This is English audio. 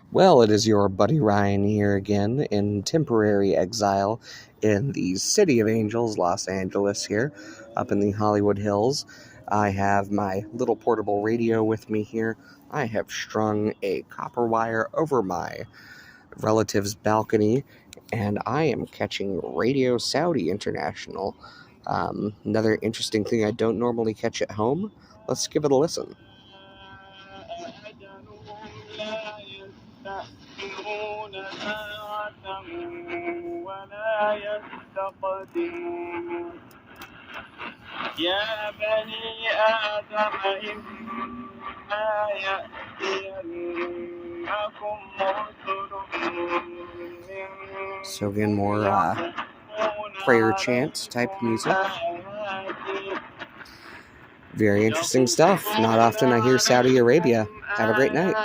Well, it is your buddy Ryan here again in temporary exile in the City of Angels, Los Angeles here, up in the Hollywood Hills. I have my little portable radio with me here. I have strung a copper wire over my relative's balcony, and I am catching Radio Saudi International. Another interesting thing I don't normally catch at home. Let's give it a listen. يا بني آدم إما يأتينكم رسل So again, more prayer chant type music. Very interesting stuff. Not often I hear Saudi Arabia. Have a great night.